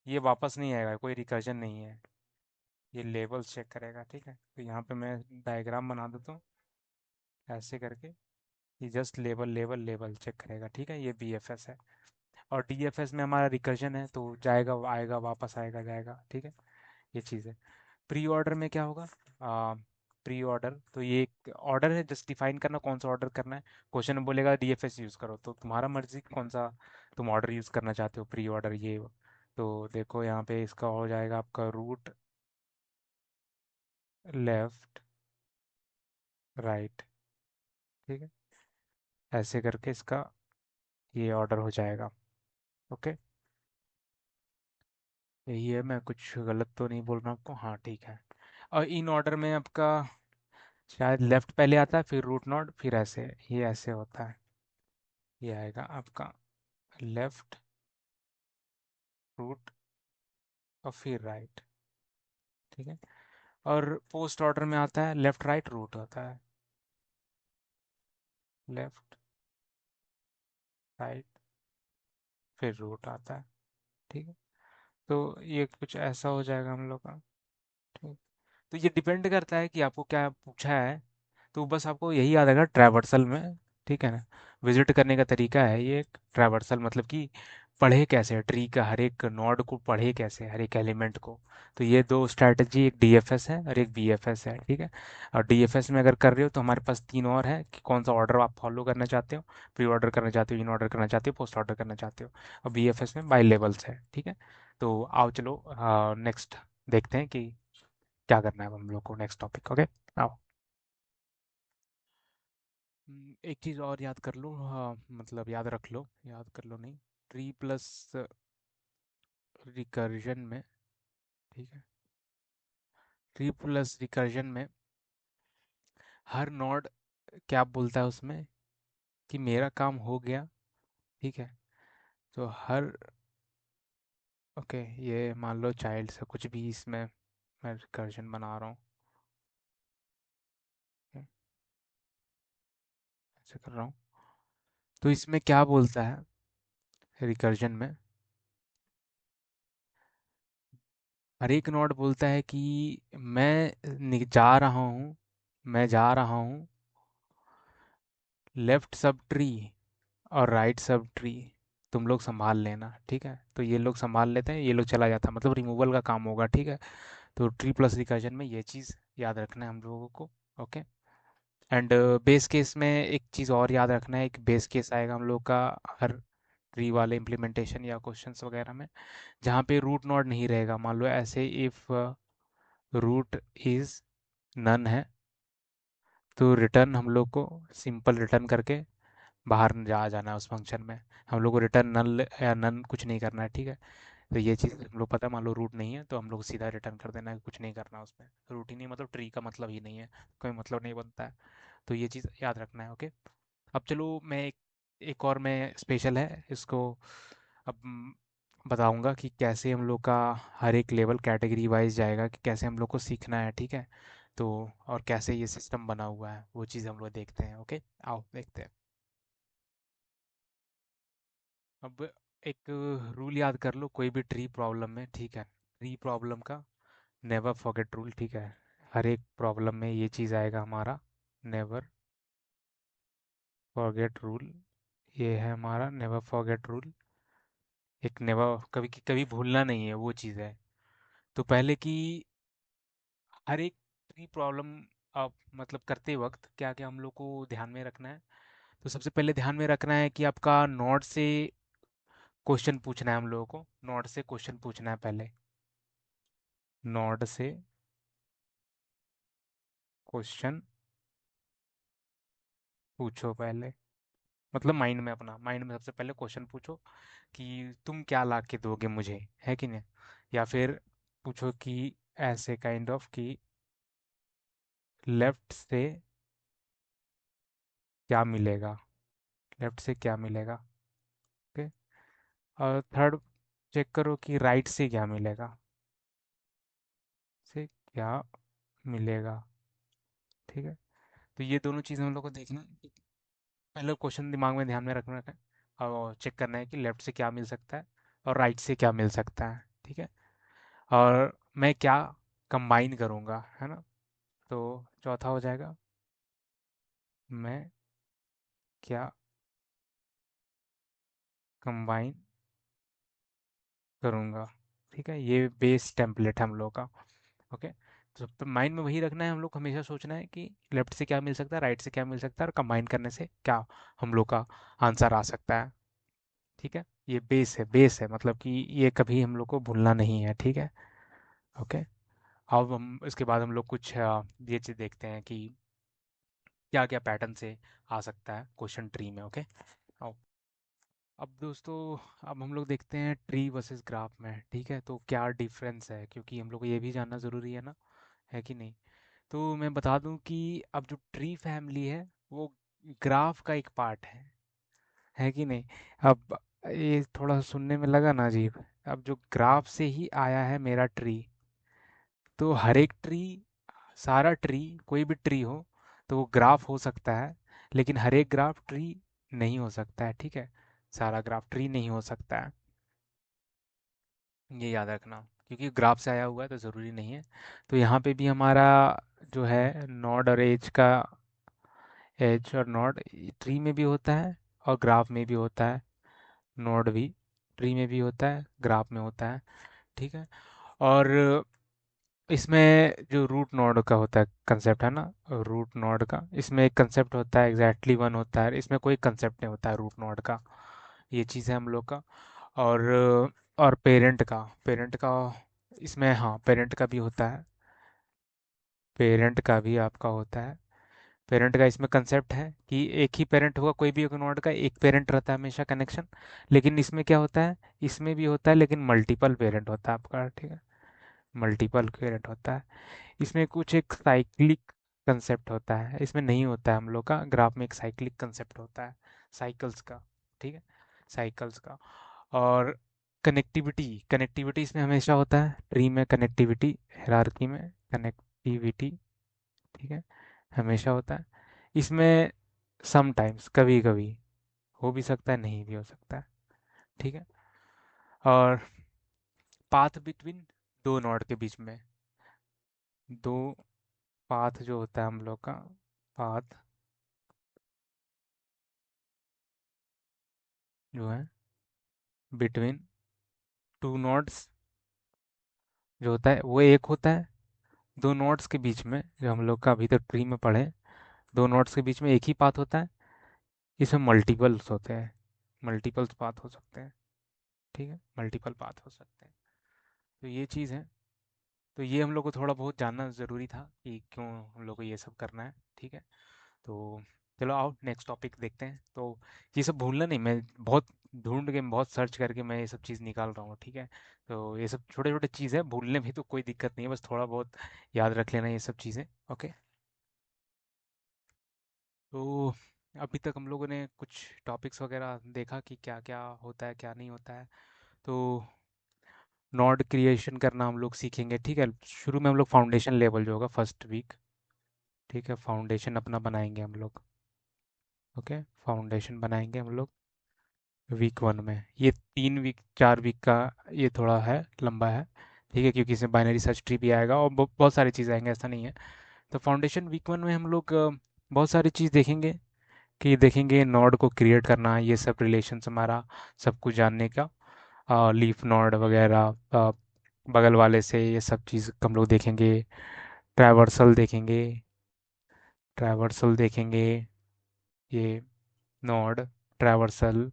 ये वापस नहीं आएगा, कोई रिकर्जन नहीं है, ये लेवल चेक करेगा, ठीक है। तो यहाँ पे मैं डायग्राम बना देता हूँ ऐसे करके, ये just level level level check करेगा, ठीक है, ये बीएफएस है। और डीएफएस में हमारा रिकर्जन है, तो जाएगा आएगा वापस आएगा जाएगा, ठीक है, ये चीज़ है। प्री ऑर्डर में क्या होगा, प्री ऑर्डर तो ये एक ऑर्डर है, जस्ट डिफाइन करना कौन सा ऑर्डर करना है। क्वेश्चन में बोलेगा डीएफएस यूज़ करो, तो तुम्हारा मर्जी कौन सा तुम ऑर्डर यूज़ करना चाहते हो प्री ऑर्डर ये। तो देखो यहाँ पे इसका हो जाएगा आपका रूट लेफ्ट राइट, ठीक है, ऐसे करके इसका ये ऑर्डर हो जाएगा। ओके। यही है, मैं कुछ गलत तो नहीं बोल रहा आपको, हाँ ठीक है। और इन ऑर्डर में आपका शायद लेफ्ट पहले आता है, फिर रूट नोड, फिर ऐसे, ये ऐसे होता है। ये आएगा आपका लेफ्ट, रूट, और फिर राइट, ठीक है। और पोस्ट ऑर्डर में आता है लेफ्ट राइट रूट होता है, लेफ्ट राइट फिर रूट आता है, ठीक है। तो ये कुछ ऐसा हो जाएगा हम लोग का, ठीक। तो ये डिपेंड करता है कि आपको क्या पूछा है। तो बस आपको यही याद रहेगा ट्रैवर्सल में, ठीक है ना। विजिट करने का तरीका है ये, ट्रैवर्सल मतलब कि पढ़े कैसे ट्री का हर एक नोड को, पढ़े कैसे हर एक एलिमेंट को। तो ये दो स्ट्रैटेजी, एक डीएफएस है और एक बीएफएस है, ठीक है। और डीएफएस में अगर कर रहे हो तो हमारे पास तीन और है कि कौन सा ऑर्डर आप फॉलो करना चाहते हो, प्री ऑर्डर करना चाहते हो, इन ऑर्डर करना चाहते हो, पोस्ट ऑर्डर करना चाहते हो। और बीएफएस में बाई लेवल्स है, ठीक है। तो आओ चलो नेक्स्ट देखते हैं कि क्या करना है अब हम लोग को, नेक्स्ट टॉपिक, ओके। आओ। एक चीज़ और याद कर लो, हाँ मतलब याद रख लो, याद कर लो नहीं, ट्री प्लस रिकर्जन में, ठीक है, ट्री प्लस रिकर्जन में हर नोड क्या बोलता है उसमें कि मेरा काम हो गया, ठीक है। तो हर, ओके, ये मान लो चाइल्ड से कुछ भी इसमें मैं रिकर्जन बना रहा हूँ, okay, ऐसे कर रहा हूँ। तो इसमें क्या बोलता है रिकर्जन में, हर एक नोड बोलता है कि जा रहा हूँ, मैं जा रहा हूँ लेफ्ट सब ट्री और राइट सब ट्री, तुम लोग संभाल लेना, ठीक है। तो ये लोग संभाल लेते हैं, ये लोग चला जाता है, मतलब रिमूवल का काम होगा, ठीक है। तो ट्री प्लस रिकर्जन में ये चीज़ याद रखना है हम लोगों को। ओके। एंड बेस केस में एक चीज़ और याद रखना है, एक बेस केस आएगा हम लोग का हर ट्री वाले इम्प्लीमेंटेशन या क्वेश्चंस वगैरह में, जहाँ पे रूट नोड नहीं रहेगा। मान लो ऐसे इफ़ रूट इज़ नन है, तो रिटर्न हम लोग को सिंपल रिटर्न करके बाहर जा जाना है उस फंक्शन में। हम लोग को रिटर्न नल या नन कुछ नहीं करना है, ठीक है। तो ये चीज़ हम लोग पता है, मान लो रूट नहीं है तो हम लोग सीधा रिटर्न कर देना है, कुछ नहीं करना उसमें। रूट ही नहीं मतलब ट्री का मतलब ही नहीं है, कोई मतलब नहीं बनता है। तो ये चीज़ याद रखना है, ओके। अब चलो मैं एक और मैं स्पेशल है इसको अब बताऊंगा कि कैसे हम लोग का हर एक लेवल कैटेगरी वाइज जाएगा, कि कैसे हम लोग को सीखना है, ठीक है। तो और कैसे ये सिस्टम बना हुआ है वो चीज़ हम लोग देखते हैं, ओके। आओ देखते हैं। अब एक रूल याद कर लो कोई भी ट्री प्रॉब्लम में, ठीक है। ट्री प्रॉब्लम का नेवर फॉरगेट रूल, ठीक है। हर एक प्रॉब्लम में ये चीज़ आएगा हमारा, नेवर फॉरगेट रूल। ये है हमारा नेवर फॉरगेट रूल। एक नेवर, कभी कभी भूलना नहीं है, वो चीज़ है। तो पहले की हर एक ट्री प्रॉब्लम आप मतलब करते वक्त क्या क्या हम लोग को ध्यान में रखना है। तो सबसे पहले ध्यान में रखना है कि आपका नोड से क्वेश्चन पूछना है, हम लोगों को नोड से क्वेश्चन पूछना है पहले। नोड से क्वेश्चन पूछो पहले, मतलब माइंड में, अपना माइंड में सबसे पहले क्वेश्चन पूछो कि तुम क्या ला के दोगे मुझे, है कि नहीं। या फिर पूछो कि ऐसे काइंड ऑफ कि लेफ्ट से क्या मिलेगा, लेफ्ट से क्या मिलेगा, ओके। और थर्ड चेक करो कि राइट से क्या मिलेगा, से क्या मिलेगा, ठीक है। तो ये दोनों चीज़ हम लोग को देखना है। पहले क्वेश्चन दिमाग में ध्यान में रखना है और चेक करना है कि लेफ्ट से क्या मिल सकता है और राइट से क्या मिल सकता है, ठीक है। और मैं क्या कंबाइन करूँगा, है ना। तो चौथा हो जाएगा, मैं क्या कंबाइन करूँगा, ठीक है। ये बेस टेम्पलेट है हम लोग का, ओके। तो माइंड में वही रखना है, हम लोग को हमेशा सोचना है कि लेफ्ट से क्या मिल सकता है, राइट से क्या मिल सकता है, और कंबाइन करने से क्या हम लोग का आंसर आ सकता है, ठीक है। ये बेस है, बेस है, मतलब कि ये कभी हम लोग को भूलना नहीं है, ठीक है, ओके। अब हम इसके बाद हम लोग कुछ ये चीज़ देखते हैं कि क्या क्या पैटर्न से आ सकता है क्वेश्चन ट्री में, ओके। आओ। अब दोस्तों, अब हम लोग देखते हैं ट्री वर्सेस ग्राफ में, ठीक है। तो क्या डिफरेंस है, क्योंकि हम लोग को ये भी जानना ज़रूरी है ना, है कि नहीं। तो मैं बता दूं कि अब जो ट्री फैमिली है वो ग्राफ का एक पार्ट है कि नहीं। अब ये थोड़ा सुनने में लगा ना अजीब। अब जो ग्राफ से ही आया है मेरा ट्री, तो हर एक ट्री, सारा ट्री, कोई भी ट्री हो तो वो ग्राफ हो सकता है, लेकिन हर एक ग्राफ ट्री नहीं हो सकता है, ठीक है। सारा ग्राफ ट्री नहीं हो सकता है, ये याद रखना। क्योंकि ग्राफ से आया हुआ है तो ज़रूरी नहीं है। तो यहाँ पे भी हमारा जो है नोड और एज का, एज और नोड ट्री में भी होता है और ग्राफ में भी होता है। नोड भी ट्री में भी होता है, ग्राफ में होता है, ठीक है। और इसमें जो रूट नोड का होता है कंसेप्ट, है ना, रूट नोड का इसमें एक कंसेप्ट होता है, एग्जैक्टली वन होता है, इसमें कोई कंसेप्ट नहीं होता है रूट नोड का। ये चीज़ है हम लोग का। और पेरेंट का इसमें, हाँ, पेरेंट का भी होता है, पेरेंट का भी आपका होता है। पेरेंट का इसमें कंसेप्ट है कि एक ही पेरेंट होगा, कोई भी एक नोड का एक पेरेंट रहता है हमेशा कनेक्शन। लेकिन इसमें क्या होता है, इसमें भी होता है लेकिन मल्टीपल पेरेंट होता है आपका, ठीक है। मल्टीपल पेरेंट होता है। इसमें कुछ एक साइक्लिक कंसेप्ट होता है, इसमें नहीं होता है हम लोग का। ग्राफ में एक साइक्लिक कंसेप्ट होता है, साइकिल्स का, ठीक है, साइकिल्स का। और कनेक्टिविटी, कनेक्टिविटी इसमें हमेशा होता है ट्री में, कनेक्टिविटी हायरार्की में कनेक्टिविटी, ठीक है, हमेशा होता है। इसमें समटाइम्स, कभी कभी हो भी सकता है, नहीं भी हो सकता है, ठीक है। और पाथ बिटवीन दो नोड के बीच में, दो पाथ जो होता है हम लोग का, पाथ जो है बिटवीन टू नोड्स जो होता है वो एक होता है। दो नोड्स के बीच में जो हम लोग का अभी तक ट्री में पढ़े, दो नोड्स के बीच में एक ही पाथ होता है। इसमें मल्टीपल्स होते हैं, मल्टीपल्स पाथ हो सकते हैं, ठीक है, मल्टीपल पाथ हो सकते हैं। तो ये चीज़ है। तो ये हम लोग को थोड़ा बहुत जानना ज़रूरी था कि क्यों हम लोग को ये सब करना है, ठीक है। तो चलो आओ नेक्स्ट टॉपिक देखते हैं। तो ये सब भूलना नहीं, मैं बहुत ढूंढ के बहुत सर्च करके मैं ये सब चीज़ निकाल रहा हूँ, ठीक है। तो ये सब छोटे छोटे चीज़ है, भूलने में तो कोई दिक्कत नहीं है, बस थोड़ा बहुत याद रख लेना ये सब चीज़ें। ओके। तो अभी तक हम लोगों ने कुछ टॉपिक्स वगैरह देखा कि क्या क्या होता है क्या नहीं होता है। तो नोड क्रिएशन करना हम लोग सीखेंगे, ठीक है। शुरू में हम लोग फाउंडेशन लेवल जो होगा फर्स्ट वीक, ठीक है, फाउंडेशन अपना बनाएंगे हम लोग। ओके, फाउंडेशन बनाएंगे हम लोग वीक 1 में। ये 3 वीक 4 वीक का ये थोड़ा है, लंबा है, ठीक है, क्योंकि इसमें बाइनरी सर्च ट्री भी आएगा और बहुत सारी चीज़ आएंगे, ऐसा नहीं है। तो फाउंडेशन वीक 1 में हम लोग बहुत सारी चीज़ देखेंगे, कि देखेंगे नोड को क्रिएट करना, ये सब रिलेशन हमारा, सब कुछ जानने का, लीफ नोड वगैरह, बगल वाले से ये सब चीज़ हम लोग देखेंगे। ट्रैवर्सल देखेंगे, ट्रैवर्सल देखेंगे, ये नोड ट्रैवर्सल,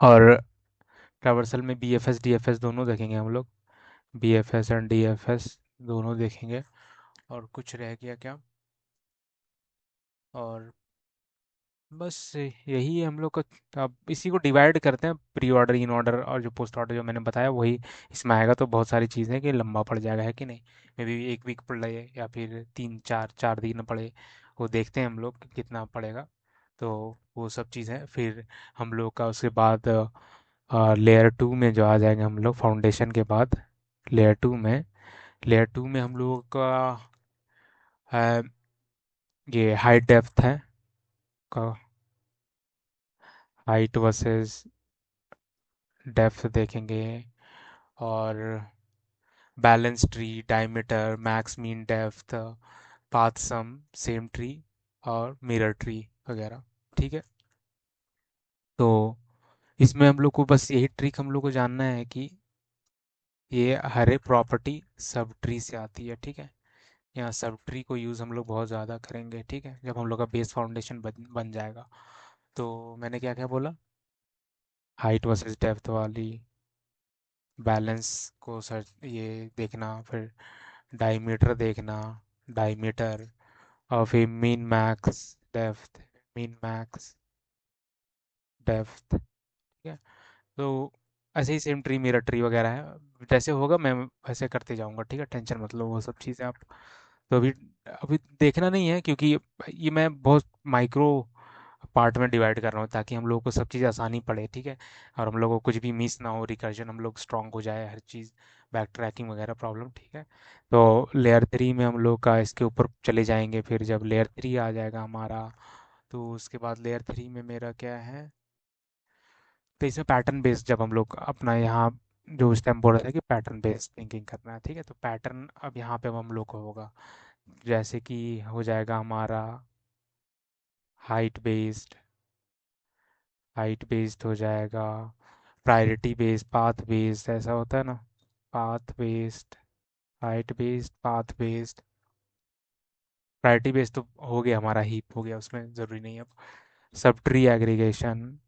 और ट्रैवर्सल में B F S D F S दोनों देखेंगे हम लोग, B F S and D F S दोनों देखेंगे। और कुछ रह गया क्या? और बस यही है हम लोग का। अब इसी को डिवाइड करते हैं, प्री ऑर्डर, इन ऑर्डर और जो पोस्ट ऑर्डर जो मैंने बताया वही इसमें आएगा। तो बहुत सारी चीज़ें कि लंबा पड़ जाएगा, है कि नहीं। मे बी 1 वीक पड़े या फिर 3 4 4 दिन पड़े, वो देखते हैं हम लोग कि कितना पड़ेगा। तो वो सब चीज़ें फिर हम लोग का उसके बाद लेयर 2 में जो आ जाएंगे हम लोग फाउंडेशन के बाद। लेयर 2 में, लेयर 2 में हम लोगों का है ये हाइट डेप्थ है का, हाइट वर्सेस डेप्थ देखेंगे, और balance tree, diameter, max mean depth, path sum, same tree, और मिरर ट्री वगैरह, ठीक है। तो इसमें हम लोग को बस यही ट्रिक हम लोग को जानना है कि ये हर एक प्रॉपर्टी सब ट्री से आती है, ठीक है। यहाँ सब ट्री को यूज़ हम लोग बहुत ज़्यादा करेंगे, ठीक है, जब हम लोग का बेस फाउंडेशन बन जाएगा। तो मैंने क्या क्या बोला? हाइट वर्सेस डेप्थ वाली, बैलेंस को सर्च ये देखना, फिर डायमीटर देखना, डायमीटर, और फिर mean max depth, mean max depth, ठीक है। तो ऐसे ही सेम ट्री, मेरा ट्री वगैरह है, जैसे होगा मैं वैसे करते जाऊंगा, ठीक है, टेंशन मत लो वो सब चीज़ें आप। तो अभी अभी देखना नहीं है, क्योंकि ये मैं बहुत माइक्रो पार्ट में डिवाइड कर रहा हूँ ताकि हम लोगों को सब चीज़ आसानी पड़े, ठीक है। और हम लोगों को कुछ भी मिस ना हो, रिकर्जन हम लोग स्ट्रांग हो जाए, हर चीज़ बैक ट्रैकिंग वगैरह प्रॉब्लम, ठीक है। तो लेयर 3 में हम लोग का इसके ऊपर चले जाएंगे, फिर जब लेयर 3 आ जाएगा हमारा, तो उसके बाद लेयर 3 में मेरा क्या है? तो इसमें पैटर्न बेस्ड, जब हम लोग अपना यहाँ जो उस टाइम बोल रहे थे कि पैटर्न बेस्ड थिंकिंग करना है, ठीक है, तो पैटर्न अब यहाँ पे अब हम लोग को होगा, जैसे कि हो जाएगा हमारा हाइट बेस्ड, हाइट बेस्ड हो जाएगा, प्रायोरिटी बेस्ड, पाथ बेस्ड, ऐसा होता है ना, path based, height based, path based, priority based तो हो गया हमारा, हीप हो गया, उसमें ज़रूरी नहीं है अब। Sub tree aggregation,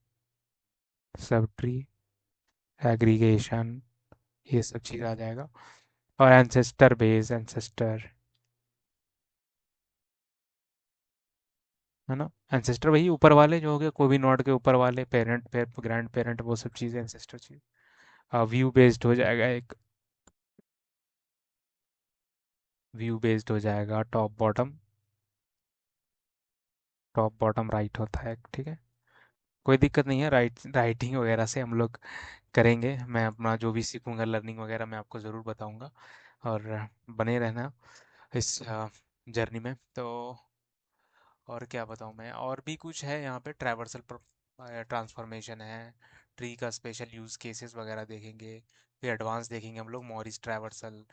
sub tree aggregation, ये सब चीज़ आ जाएगा। और एंसेस्टर बेस, एंसेस्टर, है ना। एंसेस्टर वही ऊपर वाले जो हो गए, कोई भी नॉड के ऊपर वाले, पेरेंट, ग्रैंड पेरेंट, वो सब चीज़ें एंसेस्टर चीज। व्यू बेस्ड हो जाएगा एक, व्यू बेस्ड हो जाएगा top bottom, top bottom right होता है, ठीक है। कोई दिक्कत नहीं है, राइटिंग वगैरह से हम लोग करेंगे, मैं अपना जो भी सीखूंगा लर्निंग वगैरह मैं आपको ज़रूर बताऊंगा। और बने रहना इस जर्नी में। तो और क्या बताऊँ मैं, और भी कुछ है यहाँ पे, ट्रैवर्सल ट्रांसफॉर्मेशन है, ट्री का स्पेशल यूज़ केसेस वगैरह देखेंगे, फिर एडवांस देखेंगे हम लोग, Morris traversal,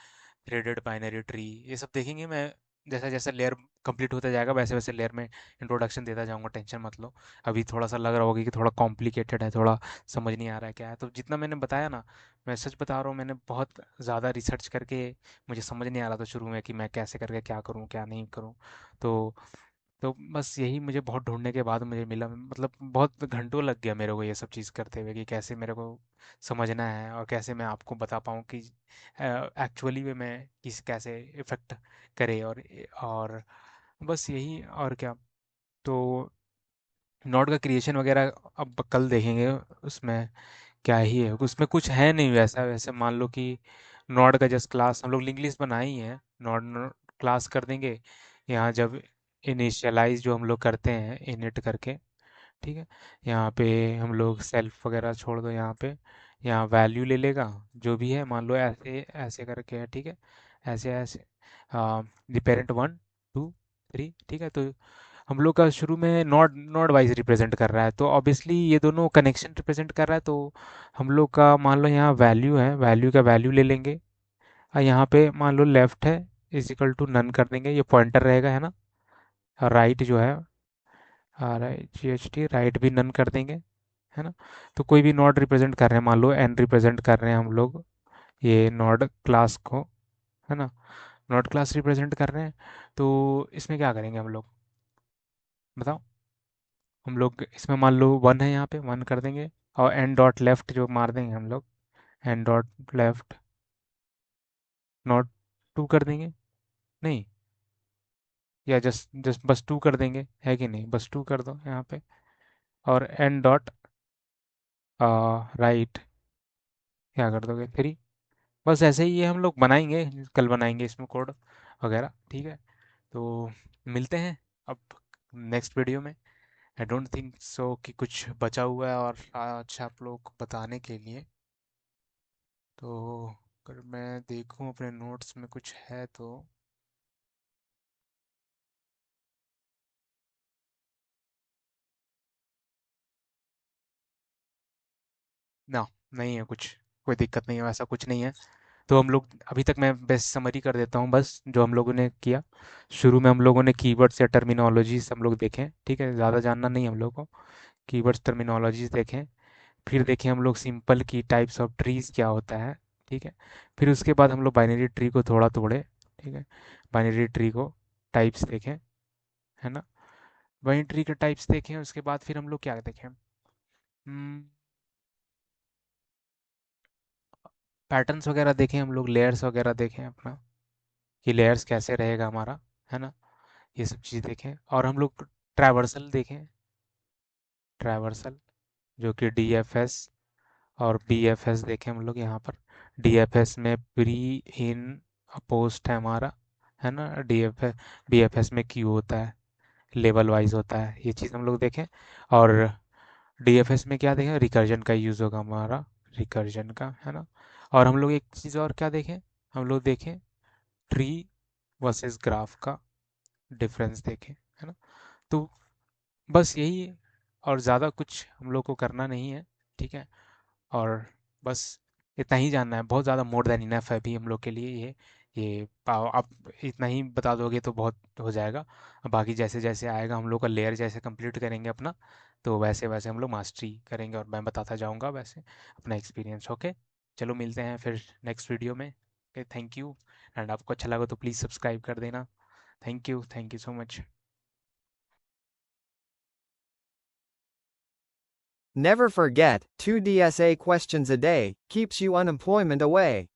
threaded binary tree, ये सब देखेंगे। मैं जैसा जैसा लेयर कंप्लीट होता जाएगा वैसे वैसे लेयर में इंट्रोडक्शन देता जाऊंगा, टेंशन मत लो। अभी थोड़ा सा लग रहा होगा कि थोड़ा कॉम्प्लिकेटेड है, थोड़ा समझ नहीं आ रहा है क्या है, तो जितना मैंने बताया ना, मैं सच बता रहा हूँ, मैंने बहुत ज़्यादा रिसर्च करके, मुझे समझ नहीं आ रहा था शुरू में कि मैं कैसे करके क्या करूँ क्या नहीं करूँ। तो तो बस यही मुझे बहुत ढूंढने के बाद मुझे मिला, मतलब बहुत घंटों लग गया मेरे को ये सब चीज़ करते हुए, कि कैसे मेरे को समझना है और कैसे मैं आपको बता पाऊँ कि एक्चुअली में मैं किस कैसे इफ़ेक्ट करे। और बस यही, और क्या। तो नोड का क्रिएशन वगैरह अब कल देखेंगे। उसमें क्या ही है, उसमें कुछ है नहीं वैसा। वैसे मान लो कि नोड का जस्ट क्लास हम लोग लिंक लिस्ट बनाए ही है, नोड क्लास कर देंगे यहाँ जब इनिशियलाइज जो हम लोग करते हैं इनिट करके। ठीक है, यहाँ पे हम लोग सेल्फ वगैरह छोड़ दो यहाँ पे। यहाँ वैल्यू ले लेगा जो भी है, मान लो ऐसे ऐसे करके है। ठीक है, ऐसे ऐसे पेरेंट 1 2 3। ठीक है, तो हम लोग का शुरू में नॉट नॉट वाइज रिप्रेजेंट कर रहा है, तो ऑब्वियसली ये दोनों कनेक्शन रिप्रेजेंट कर रहा है। तो हम लोग का मान लो यहाँ वैल्यू है, वैल्यू का वैल्यू ले लेंगे और यहाँ पे मान लो लेफ्ट है इज इक्वल टू नन कर देंगे, ये पॉइंटर रहेगा है ना। और राइट जो है RIGHT राइट भी नन कर देंगे, है ना। तो कोई भी नॉड रिप्रेजेंट कर रहे हैं, मान लो एन रिप्रेजेंट कर रहे हैं हम लोग ये नॉड क्लास को, है ना। नॉड क्लास रिप्रेजेंट कर रहे हैं, तो इसमें क्या करेंगे हम लोग, बताओ। हम लोग इसमें मान लो वन है, यहाँ पे वन कर देंगे। और एन डॉट लेफ्ट जो मार देंगे हम लोग, n dot left not to कर देंगे, नहीं, या जस्ट जस्ट बस टू कर देंगे, है कि नहीं, बस टू कर दो यहाँ पे। और एन डॉट राइट क्या कर दोगे, 3। बस ऐसे ही ये हम लोग बनाएंगे, कल बनाएंगे इसमें कोड वगैरह। ठीक है, तो मिलते हैं अब नेक्स्ट वीडियो में। आई डोंट थिंक सो कि कुछ बचा हुआ है और अच्छा आप लोग को बताने के लिए। तो अगर मैं देखूं अपने नोट्स में कुछ है तो ना, नहीं है कुछ, कोई दिक्कत नहीं है, वैसा कुछ नहीं है। तो हम लोग अभी तक मैं बेस्ट समरी कर देता हूँ बस जो हम लोगों ने किया। शुरू में हम लोगों ने कीवर्ड्स या टर्मिनोलॉजीज हम लोग देखें, ठीक है, ज़्यादा जानना नहीं हम लोग को। कीवर्ड्स टर्मिनोलॉजीज देखें, फिर देखें हम लोग सिंपल की टाइप्स ऑफ ट्रीज क्या होता है। ठीक है, फिर उसके बाद हम लोग बाइनरी ट्री को थोड़ा तोड़े। ठीक है, बाइनरी ट्री को टाइप्स देखें, है ना। बाइनरी ट्री के टाइप्स देखें, उसके बाद फिर हम लोग क्या देखें, पैटर्न्स वगैरह देखें, हम लोग लेयर्स वगैरह देखें अपना, कि लेयर्स कैसे रहेगा हमारा, है ना। ये सब चीज़ देखें और हम लोग ट्रैवर्सल देखें, ट्रैवर्सल जो कि DFS और BFS देखें हम लोग यहाँ पर। DFS में प्री इन पोस्ट है हमारा, है ना। DFS BFS में क्यू होता है, लेवल वाइज होता है, ये चीज़ हम लोग देखें। और DFS में क्या देखें, रिकर्जन का यूज़ होगा हमारा, रिकर्जन का, है ना। और हम लोग एक चीज़ और क्या देखें, हम लोग देखें ट्री वर्सेस ग्राफ का डिफरेंस देखें, है ना। तो बस यही है, और ज़्यादा कुछ हम लोग को करना नहीं है। ठीक है, और बस इतना ही जानना है, बहुत ज़्यादा मोर देन इनफ है अभी हम लोग के लिए ये आप इतना ही बता दोगे तो बहुत हो जाएगा। बाकी जैसे जैसे आएगा हम लोग का लेयर जैसे कंप्लीट करेंगे अपना, तो वैसे वैसे हम लोग मास्टरी करेंगे और मैं बताता जाऊंगा वैसे अपना एक्सपीरियंस। ओके, चलो मिलते हैं फिर नेक्स्ट वीडियो में। Okay, thank you. एंड आपको अच्छा लगा तो प्लीज़ सब्सक्राइब कर देना। Thank you so much. Never forget, 2 DSA questions a day keeps you unemployment away.